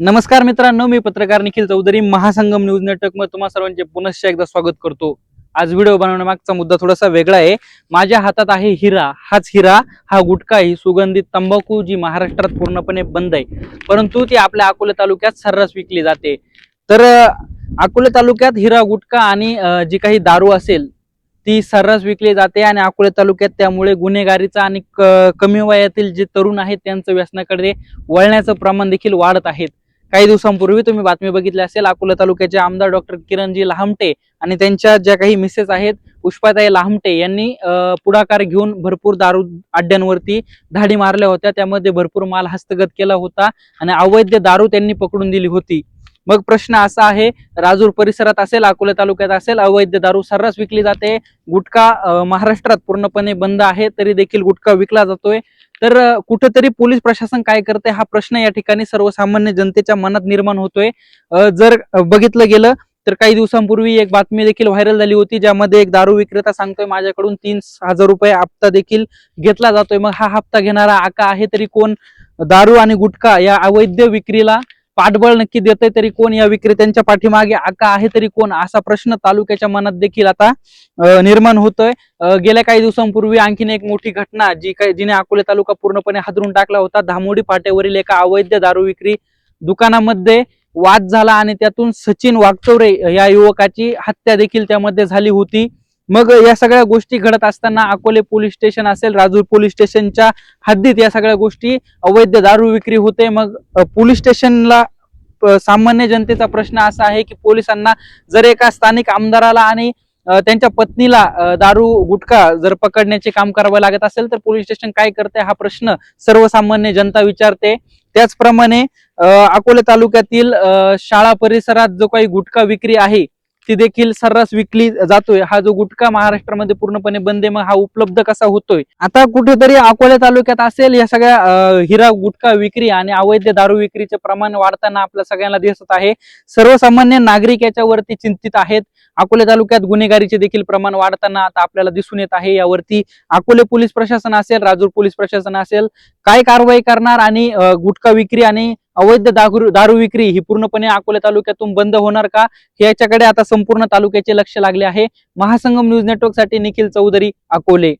नमस्कार मित्रांनो, मी पत्रकार निखिल चौधरी महासंगम न्यूज नेटवर्क मध्ये तुम्हा सर्वांचे पुनश्च एकदा स्वागत करतो। आज व्हिडिओ बनवण्यामागचा मुद्दा थोडासा वेगळा आहे। माझ्या हातात आहे हिरा। हाच हिरा, हा गुटखा, ही सुगंधित तंबाखू जी महाराष्ट्रात पूर्णपणे बंद आहे, परंतु ती आपल्या अकोले तालुक्यात सर्रास विकली जाते। तर अकोले तालुक्यात हिरा, गुटखा आणि जी काही दारू असेल ती सर्रास विकली जाते आणि अकोले तालुक्यात त्यामुळे गुन्हेगारीचा आणि कमी वयातील जे तरुण आहेत त्यांचं व्यसनाकडे वळण्याचं प्रमाण देखील वाढत आहे। काही दिवसांपूर्वी तुम्ही बातमी बघितली असेल, अकोला तालुक्याचे आमदार डॉक्टर किरणजी लहामटे आणि त्यांच्या ज्या काही मिसेस आहेत पुष्पाताई लहामटे यांनी पुढाकार घेऊन भरपूर दारू अड्ड्यांवरती धाडी मारल्या होत्या। त्यामध्ये भरपूर माल हस्तगत केला होता आणि अवैध दारू त्यांनी पकडून दिली होती। मग प्रश्न असा आहे, राजूर परिसरात असेल, अकोला तालुक्यात असेल, अवैध दारू सर्रास विकली जाते। गुटखा महाराष्ट्रात पूर्णपणे बंद आहे, तरी देखील गुटखा विकला जातोय। तर कुठेतरी पोलीस प्रशासन काय करते हा प्रश्न या ठिकाणी सर्वसामान्य जनतेच्या मनात निर्माण होतोय। जर बघितलं गेलं तर काही दिवसांपूर्वी एक बातमी देखील व्हायरल झाली होती, ज्यामध्ये एक दारू विक्रेता सांगतोय माझ्याकडून 30,000 रुपये हप्ता देखील घेतला जातोय। मग हा हप्ता घेणारा आका आहे तरी कोण? दारू आणि गुटखा या अवैध विक्रीला पाठबळ नक्की देते तरी कोण? या विक्रेत्यांच्या पाठीमागे आका आहे तरी कोण? असा प्रश्न तालुक्याच्या मनात देखील आता निर्माण होतोय। गेल्या काही दिवसांपूर्वी आणखीन एक मोठी घटना जिने अकोले तालुका पूर्णपणे हादरून टाकला होता। धामोडी फाट्यावरील एका अवैध दारू विक्री दुकानामध्ये वाद झाला आणि त्यातून सचिन वागचौरे या युवकाची हत्या देखील त्यामध्ये झाली होती। मग या सगळ्या गोष्टी घडत असताना अकोले पोलीस स्टेशन असेल, राजूर पोलीस स्टेशनच्या हद्दीत या सगळ्या गोष्टी अवैध दारू विक्री होते। मग पोलीस स्टेशनला सामान्य जनतेचा प्रश्न असा आहे की पोलिसांना जर एका स्थानिक आमदाराला आणि त्यांच्या पत्नीला दारू गुटखा जर पकडण्याचे काम करावं लागत असेल तर पोलीस स्टेशन काय करते हा प्रश्न सर्वसामान्य जनता विचारते। त्याचप्रमाणे अकोले तालुक्यातील शाळा परिसरात जो काही गुटखा विक्री आहे ती देखील सर्रास विकली जातोय। हा जो गुटखा महाराष्ट्रामध्ये पूर्णपणे बंद आहे, मग हा उपलब्ध कसा होतोय? आता कुठेतरी अकोले तालुक्यात असेल, या सगळ्या हिरा, गुटखा विक्री आणि अवैध दारू विक्रीचे प्रमाण वाढताना आपल्या सगळ्यांना दिसत आहे। सर्वसामान्य नागरिक याच्यावरती चिंतित आहेत। अकोले तालुक्यात गुन्हेगारीचे देखील प्रमाण वाढताना आता आपल्याला दिसून येत आहे। यावरती अकोले पोलीस प्रशासन असेल, राजूर पोलीस प्रशासन असेल, काय कारवाई करणार आणि गुटखा विक्री आणि अवैध दारू विक्री ही पूर्णपणे अकोले तालुक्यातून बंद होणार का, याच्याकडे आता संपूर्ण तालुक्याचे लक्ष लागले आहे। महासंगम न्यूज नेटवर्क साठी निखिल चौधरी, अकोले।